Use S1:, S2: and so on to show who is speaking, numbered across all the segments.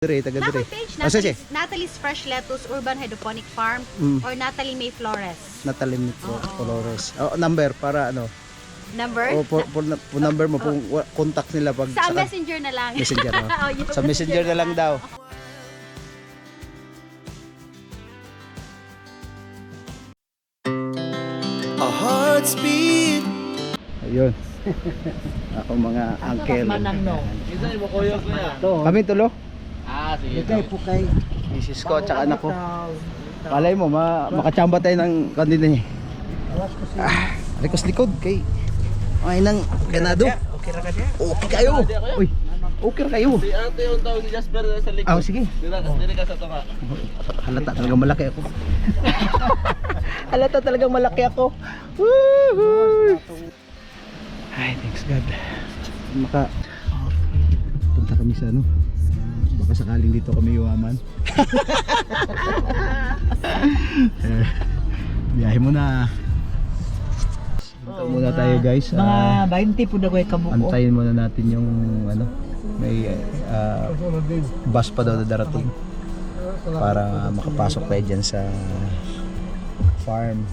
S1: Taga dire.
S2: page
S1: Sige.
S2: Natalie's Fresh Lettuce Urban Hydroponic Farm or Natalie May Flores.
S1: Natalie Flores. Oh, number para ano?
S2: Number?
S1: Po number mo, po contact nila pag
S2: Sa messenger na lang.
S1: Messenger. No?
S2: Oh, yun.
S1: Sa messenger na lang daw.
S3: Our hearts beat.
S1: Ayun. Ako mga uncle.
S4: Isa mo kuya kuya.
S1: Kami tulo.
S4: Ah, sige.
S1: Pukay. Misis ko at saka anak ko. Palay mo, makachamba tayo ng kanina eh. Alikos likod kay ay nang ganado.
S4: Okay ra ka diya?
S1: Okay kayo. Uy, okay kayo.
S4: Si ate yung tawag ni Jasper sa likod.
S1: Ah, sige.
S4: Dili ka sa tunga.
S1: Halata talagang malaki ako. Halata talagang malaki ako. Woohoo! Ay, thanks God. Punta kami sa ano. Baka sakaling dito kami yumaman. Biyahe muna. Punta muna tayo guys.
S5: Mga 20 po na ko kabuko.
S1: Antayin muna natin yung ano, may bus pa daw na darating para makapasok tayo dyan sa farm.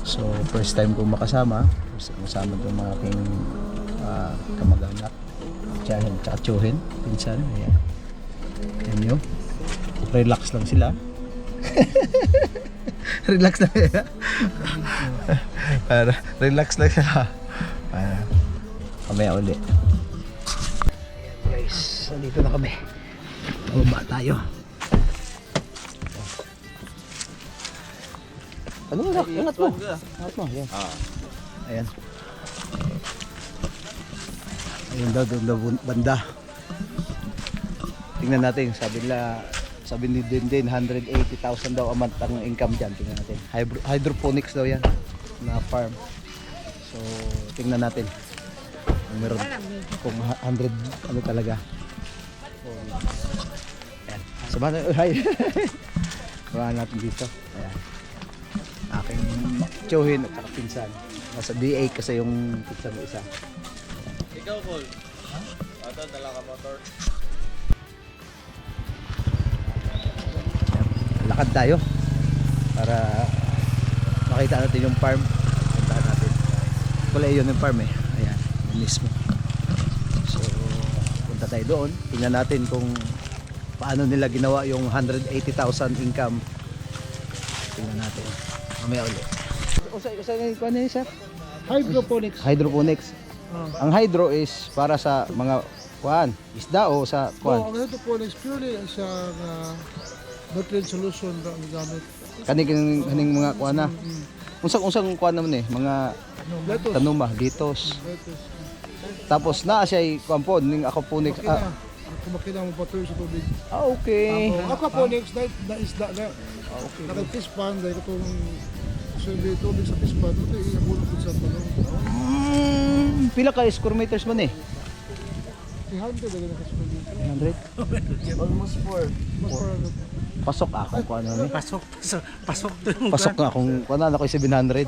S1: So first time kong makasama itong mga aking kamag-anak, tiyahin, tsaka tsuhin, pinsan. Ayan. Ayan nyo, relax lang sila. Relax lang sila. Relax lang sila. Kamaya uli. Ayan guys, nandito na kami. Bababa tayo. Ano mo? Angat mo. Angat mo. Ayan. Ayan. Ayun daw, doon daw banda. Tingnan natin, sabi ni Dindin, 180,000 daw a month ang income dyan. Tingnan natin. Hydroponics daw yan na farm. So, tingnan natin. Meron kung 100 ano talaga. Ayan. Sabahan natin. Hi. Sabahan natin dito. Ayan. Aking tsuhin at saka pinsan. Nasa DA kasi yung pinsan mo isa.
S4: Ikaw, Paul. Ha? Ato, dala ka motor.
S1: Lakad tayo para makita natin yung farm. Puntahan natin. Wala yun yung farm eh. Ayan, yun mismo. So, punta tayo doon. Tingnan natin kung paano nila ginawa yung 180,000 income. Tingnan natin. Mamaya ulit. Usa ano yun, sir?
S5: Hydroponics.
S1: Hydroponics. Ang hydro is para sa mga isda o sa
S6: Ang hydroponics purely siyang nutrient solution na ang gamit.
S1: kaning mga kuan na. Unsang kuan naman eh, mga
S6: Lettuce.
S1: tanuma, litos.
S6: Lettuce.
S1: Tapos naa siya kuan po ning aquaponics.
S6: Kumakina mo patuloy sa tubig.
S1: Okay.
S6: Aquaponics na isda na.
S1: Okay.
S6: Naka-pispan dahil itong sabi tubig sa pispan. Ito iabulong ko sa tanong.
S1: Pila ka square meters man eh?
S6: 300 na ganun kasi.
S1: 100.
S4: Almost 4.
S6: Mas parang
S1: Pasok ako kung ano ni.
S5: Pasok
S1: Pasok nga kung kuan na ako 700.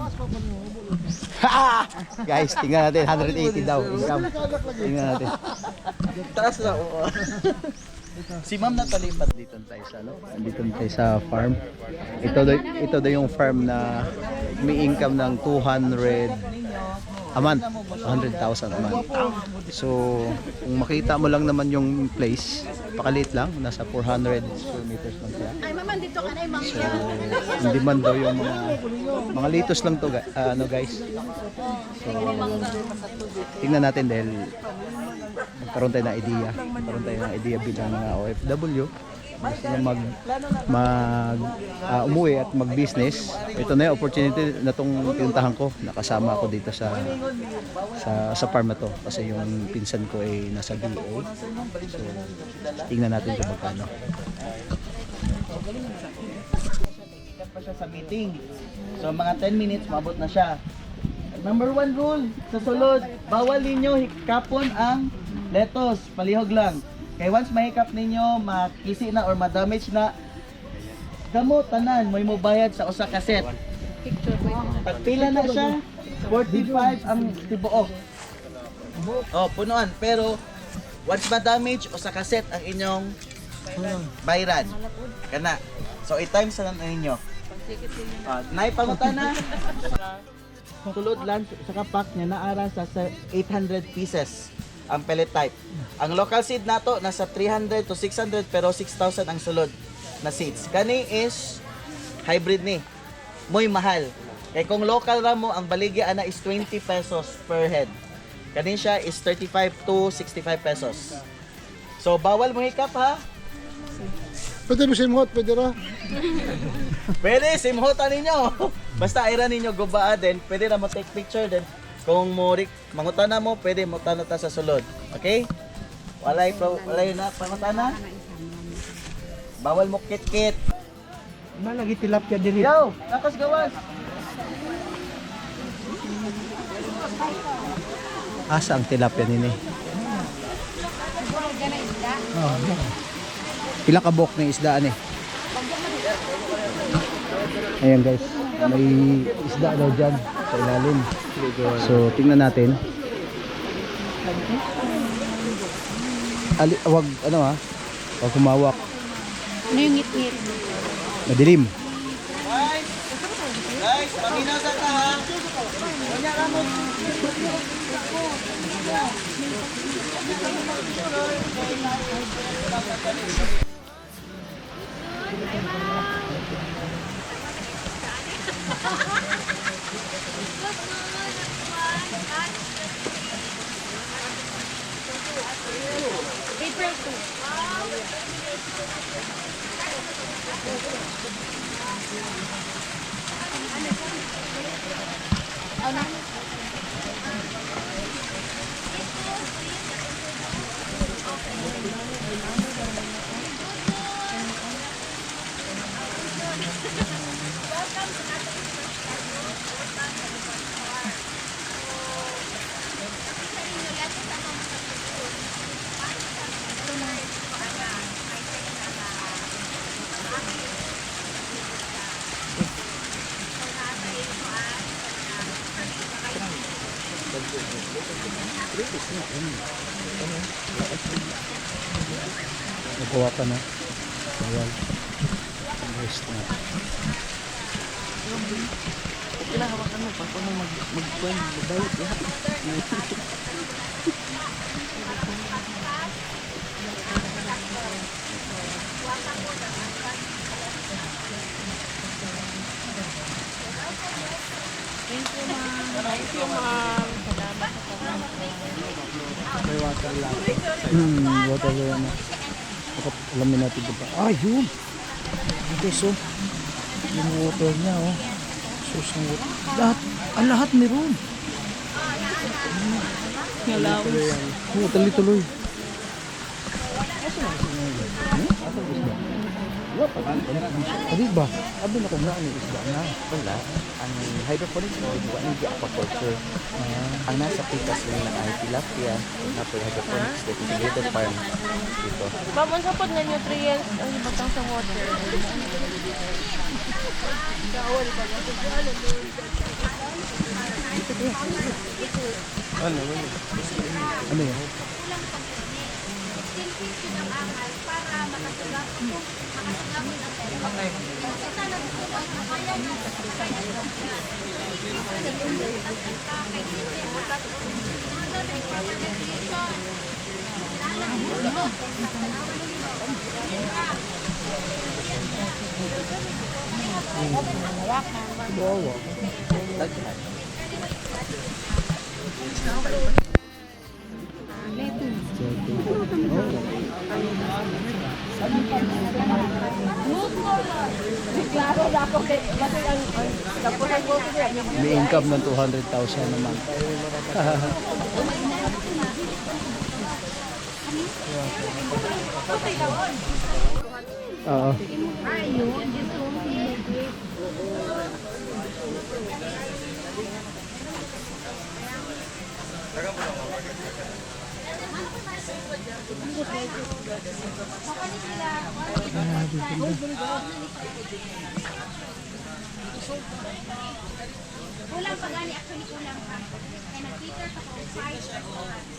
S1: Guys, tingnan natin 180 daw income. Tingnan natin.
S4: Taas na.
S1: Si Ma'am Natalie dito tayo sa ano? Andito tayo sa farm. Ito daw yung farm na may income ng 200 a month, 100,000 a month. So, kung makita mo lang naman yung place, pakaliit lang, nasa 400 square meters lang siya.
S2: Ay, mama, dito ka na, ma'am.
S1: So, hindi man daw yung mga litos lang to, ano guys. So, tingnan natin dahil magkaroon tayo ng idea. Magkaroon tayo ng idea bilang mga OFW. Gusto nyo umuwi at mag-business. Ito na yung opportunity na itong pinuntahan ko. Nakasama ako dito sa farm na to. Kasi yung pinsan ko ay nasa DA. So, tingnan natin kung magkano.
S5: pa siya sa meeting. So mga 10 minutes maabot na siya. Number 1 rule sa sulod, bawal ninyo hikapon ang lettuce, palihog lang. Kay once mahikap ninyo, makisi na or ma-damage na, damo tanan mo bayad sa usa ka set. Pagpila na siya, 45 ang tibuok. Oh, punuan. Pero once ma-damage usa ka set ang inyong Bayran. Kana. So, i-times na ninyo. Naipangutana. Tulod lang sa kapak niya naara sa 800 pieces ang pellet type. Ang local seed nato nasa 300 to 600 pero 6,000 ang sulod na seeds. Kani is hybrid ni. Muy mahal. Kaya kung local ra mo ang baligya ana is 20 pesos per head. Kani siya is 35 to 65 pesos. So bawal mo hikap ha.
S6: Pwede mo simhot, pwede ra.
S5: Pwede, simhotan ninyo. Basta ira ninyo gubaa din, pwede na mo take picture din. Kung mo mangutana mo, pwede mo tanong ta sa sulod. Okay? Walay na pangutana. Bawal mo kit-kit.
S1: Malagi tilapia diri.
S5: Yo, lakas gawas.
S1: Asa ang tilapia nini? Pila ka buok ng isdaan eh. Ayan guys, may isda daw dyan sa ilalim. So tingnan natin. Wag ano ha, wag humawak.
S2: Ano yung ngit-ngit?
S1: Madilim.
S5: Guys, paminaw sa ta ha. Kunya ka mo.
S2: April 2.
S1: Nagawa ka na. Bawal. Rest na. Water lang na. Dapat alamin natin ba? Ah, yun! Ito so. Yung water niya, oh. Source ng water. Lahat meron. Oo, tuloy-tuloy. Adi ba? Abi na kung naan yung isda na.
S7: Wala. Ang hydroponics mo, buwan hindi aquaculture. Ang nasa pitas nila ay tilapia. Na po yung hydroponics, the integrated farm dito.
S8: Bamon sa pod na nutrients ang ibatang sa water.
S1: Ano yan? May income ng 200,000 naman. Oo.
S2: Kulang pa gani, actually kulang pa. Kaya nag-Twitter sa kong 5 restaurants.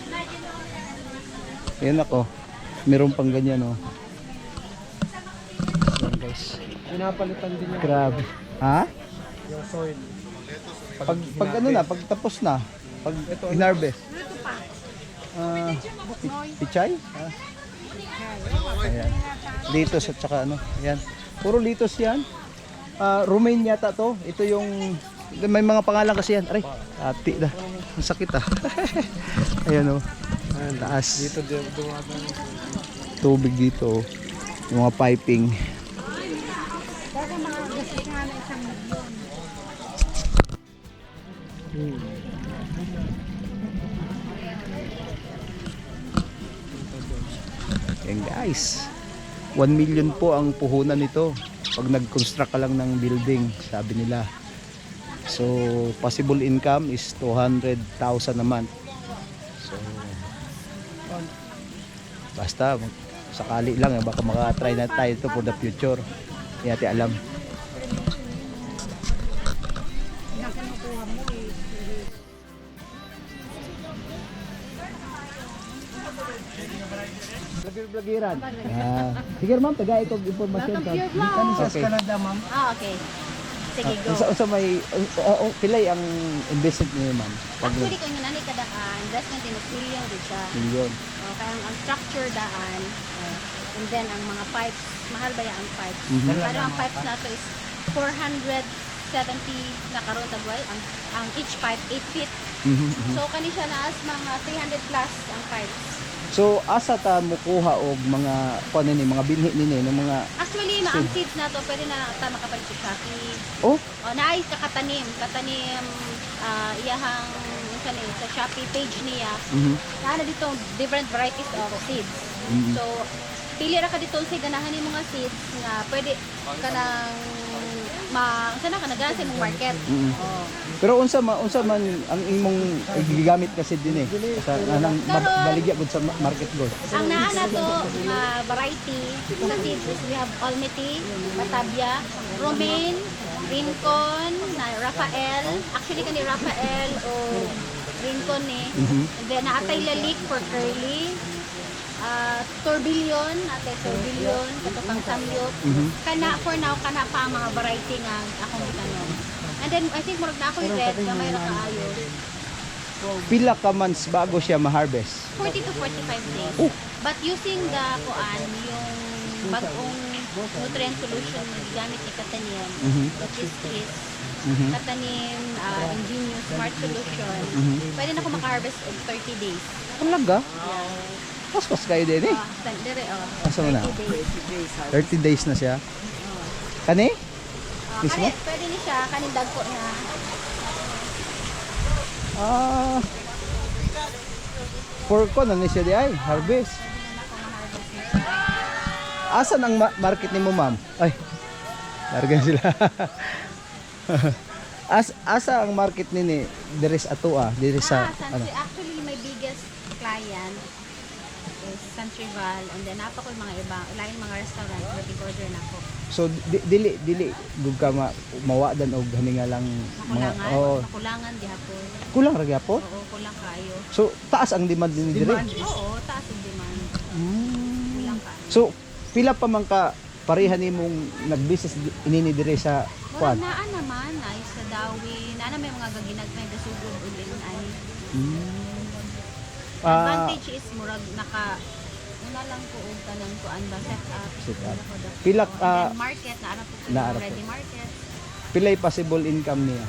S2: Imagine mo,
S1: Yan ako. Meron pang ganyan, oh. Yan, guys.
S6: Pinapalitan din yung
S1: Grabe. Ha?
S6: soil.
S1: Pag ano na, pag tapos na, pag inharvest. Pichay? Ayan. Litos at saka ano, yan. Puro litos yan. Romaine yata to. Ito yung, may mga pangalan kasi yan. Aray, ati na. Ang sakit ah. Ayan oh. Ayan, taas.
S6: Dito dumadaan.
S1: Tubig dito. Yung mga piping. Yan guys, 1 million po ang puhunan nito pag nag-construct ka lang ng building, sabi nila. So possible income is 200,000 a month. So basta sakali lang, baka maka-try na tayo ito for the future. Hindi natin alam. Vlog-vlogiran. Sige ma'am, taga itong impormasyon ka. Ano sa Canada ma'am?
S2: Okay. Sige, go.
S1: Sa may pilay ang investment niyo ma'am?
S2: Actually, kung yun kadaan, investment in million din siya.
S1: Milyon.
S2: Kaya ang structure daan, and then ang mga pipes, mahal ba yan ang pipes? Pero ang pipes na to is 470 na karon tagway, ang each pipe 8 feet. So kani siya na as mga 300 plus ang pipes.
S1: So asa ta mukuha og mga kuno ni mga binhi nini ng mga
S2: Actually, ang seeds na to pwede na ta makapalit sa Shopee.
S1: oh
S2: O naay katanim iyahang unsa ni sa Shopee page niya. Naa na dito different varieties of seeds. So pili ra ka dito sa ganahan ni mga seeds nga pwede kanang unsa na ka nagana sa imong market. Oh.
S1: pero unsa man ang imong gigamit kasi din sa nang baligya gud sa market gud.
S2: Ang naa na to variety sa seeds is we have Almaty, Batavia, Romaine, Rincon, na Rafael. Actually kani Rafael o Rincon ni. And then naatay Lalik for curly. Tourbillon, katupang samyot. Kana for now, kana pa ang mga variety nga akong gitanong. And then I think murag na ako yung red, gamay ra kaayo.
S1: Pila ka months bago siya ma-harvest?
S2: 40 to 45 days. But using the yung bagong nutrient solution na gamit ni Katanim, that is Katanim Ingenious Smart Solution, pwede na ako maka-harvest in 30 days.
S1: Talaga? Pas kayo din eh.
S2: Dire,
S1: Asa mo na?
S2: 30 days.
S1: 30 days na siya. Kani? Mismo?
S2: Pwede ni siya, kaning dagko niya.
S1: For ko na ni siya di ay harvest. Asan ang market ni mo ma'am? Ay. Largan sila. Asa ang market ni dire sa ato dire sa ano?
S2: Actually, my biggest client is Centrival, and then napa ko yung mga ibang lain mga restaurant na order na ako.
S1: So dili gud ka mawadan og haninga lang mga
S2: Makulangan gihapon.
S1: Kulang ra gyapon.
S2: Oo, kulang kayo.
S1: So taas ang demand din dire.
S2: Oo, taas ang demand. Kulang ka.
S1: So pila pa man ka pareha nimong nag-business inini dire sa kwan?
S2: Naa naman ay sa Dawi, naa may mga gaginagmay gasugod ulin ay. Advantage is murag una lang ko og kanang kuan ba set up.
S1: Pila
S2: market na
S1: naara po.
S2: ready market.
S1: Pilay possible income niya?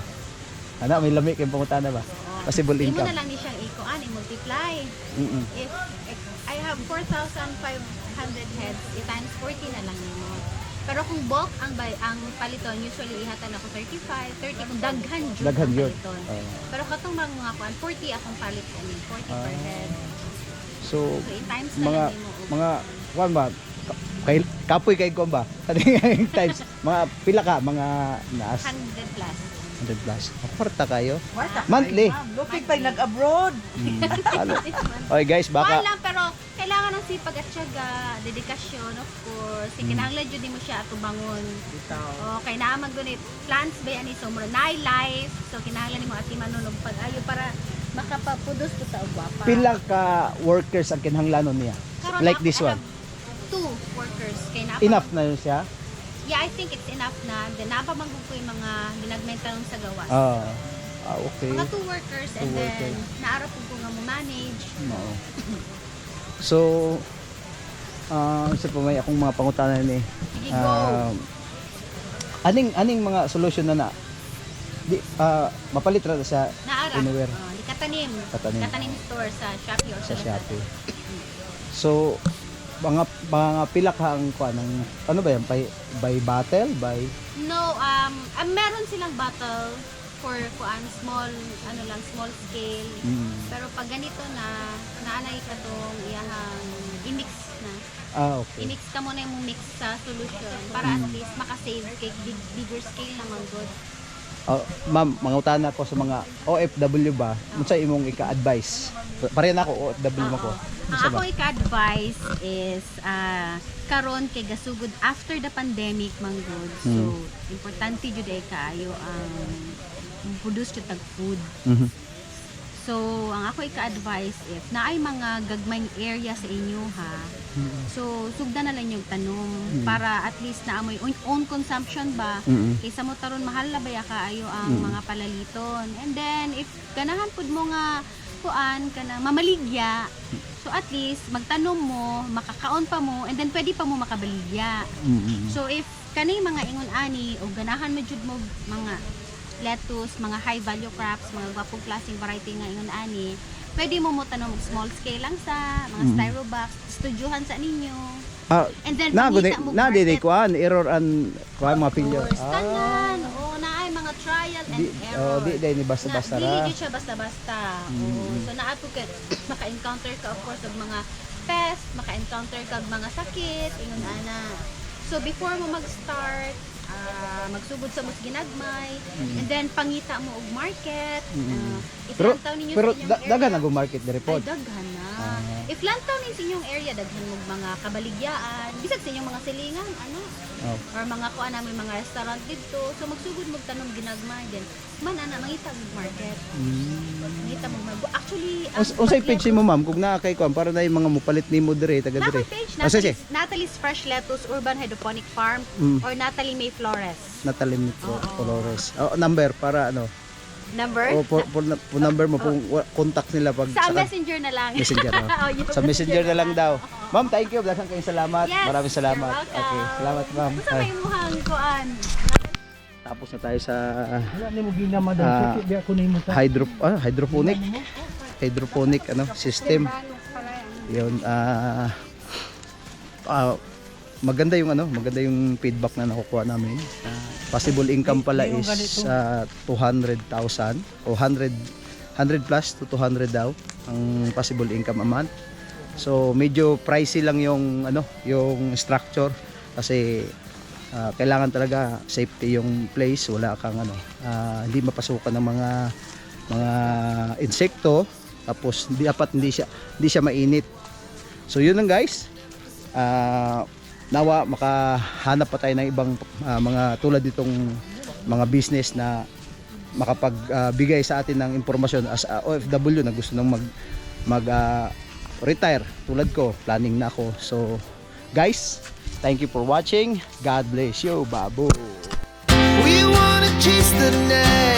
S1: Ana may lami kay pangutana ba? Possible
S2: Imo
S1: income.
S2: na lang ni siyang ikuan i-multiply. If I have 4,500 heads, times 40 na lang nimo. Pero kung bulk ang paliton, usually ihatan ako 30 kung daghan jud. Pero katong mga kuan 40 akong palit ani, 40 per head.
S1: So
S2: i-times na lang nimo.
S1: mga kuan ba? Kay kapoy kay ko ba? Times mga pila ka mga naas
S2: 100 plus.
S1: 100 plus. Kwarta kayo? Monthly.
S9: Lupig tayo nag-abroad.
S1: Okay guys, baka
S2: lang, pero kailangan ng sipag at syaga, dedikasyon, of course. Kinahanglan jud mo siya ato bangon. Okay na mag-donate plants ba yan so mura na life. So kinahanglan nimo ati manunog pag-ayo para makapapudos ko sa ugwapa.
S1: Pila ka workers ang kinahanglanon niya?
S2: Karon
S1: Like
S2: ako,
S1: this
S2: I
S1: one.
S2: have 2 workers kay napa.
S1: Enough na yun siya?
S2: Yeah, I think it's enough na. Then napamangkog ko yung mga ginagmental sa gawas.
S1: Okay.
S2: Mga 2 workers and
S1: Two
S2: then
S1: workers.
S2: naarap ko nga mo manage.
S1: Oo. So, isa pa may akong mga pangutanan ni.
S2: Sige, go.
S1: Aning mga solution na di mapalit ra sa
S2: Naara.
S1: anywhere
S2: Di Katanim.
S1: Katanim.
S2: Katanim store sa Shopee or
S1: sa
S2: Lazada.
S1: Shopee. So, mga pila ka ang kuan ng ano ba yan by battle by
S2: No, meron silang bottle for kuan small small scale. Pero pag ganito na naanay ka tong iyahang i-mix na.
S1: okay.
S2: I-mix ka muna yung mix sa solution para at least makasave kay bigger scale naman good.
S1: Ma'am, mangutana ko sa mga OFW ba, unsa imong ika-advise? Pareha na ako OFW mo ko.
S2: Ang ako ika-advise is karon kay gasugod after the pandemic man good. So importante jud ay kaayo ang produce jud tag food. So ang ako ika-advise if naay mga gagmayng area sa inyo ha. So sugda na lang yung tanom para at least na amoy own consumption ba kaysa mo taron mahal na baya kaayo ang mga palaliton. And then if ganahan pud mo nga kuan kana mamaligya. So at least magtanom mo, makakaon pa mo and then pwede pa mo makabaligya. So if kanay mga ingon ani o ganahan mo jud mo mga lettuce, mga high value crops, mga gwapong klaseng variety nga ingon ani, pwede mo tanom og small scale lang sa mga styro box, studyohan sa ninyo. And then pangita mo
S1: di kuan error and kuan mga pilyo.
S2: Tanan, naay mga trial and error.
S1: Di ni basta-basta
S2: Dili
S1: ra.
S2: jud siya basta-basta. So naato ka maka-encounter ka of course og mga pest, maka-encounter ka og mga sakit, ingon ana. So before mo mag-start, magsugod sa mas ginagmay, and then pangita mo og market. Iflantaw ninyo
S1: Pero
S2: sa inyong
S1: dagan
S2: area.
S1: na go market the
S2: Ay,
S1: report.
S2: daghan na. Iflantaw ninyo sa inyong area, daghan mo mga kabaligyaan, bisag sa inyong mga silingan, or mga kuan namin mga restaurant dito. So magsugod mo tanong ginagmay din. Man ana mangita mo market. Mangita mo mag. Actually,
S1: Unsay page mo ma'am kung naa kay kuan para na yung mga mupalit nimo dire taga
S2: na
S1: dire.
S2: page
S1: Sige.
S2: Natalie's Fresh Lettuce Urban Hydroponic Farm or Natalie May Flores.
S1: Natalim ni Flores. Number para ano.
S2: Number?
S1: Number mo kung contact nila pag
S2: Sa messenger na lang.
S1: Messenger.
S2: Yun.
S1: Sa messenger na lang daw. Ma'am, thank you. Daghang kayong salamat.
S2: Yes,
S1: Maraming salamat.
S2: you're welcome.
S1: Okay, salamat ma'am.
S2: Sa may muhang kuan.
S1: Tapos na tayo sa
S6: Wala ni mo gina madam. Sakit di ako nimo ta. hydroponic system. Yun maganda yung feedback na nakukuha namin. Possible income pala is 200,000 o 100 plus to 200 daw ang possible income a month. So medyo pricey lang yung yung structure kasi kailangan talaga safety yung place, wala kang hindi mapasukan ng mga insekto, tapos hindi siya mainit. So yun lang guys. Nawa makahanap pa tayo ng ibang mga tulad nitong mga business na makapagbigay sa atin ng impormasyon as a OFW na gusto nang retire tulad ko, planning na ako. So guys, thank you for watching. God bless you, babu.
S3: We wanna chase the night.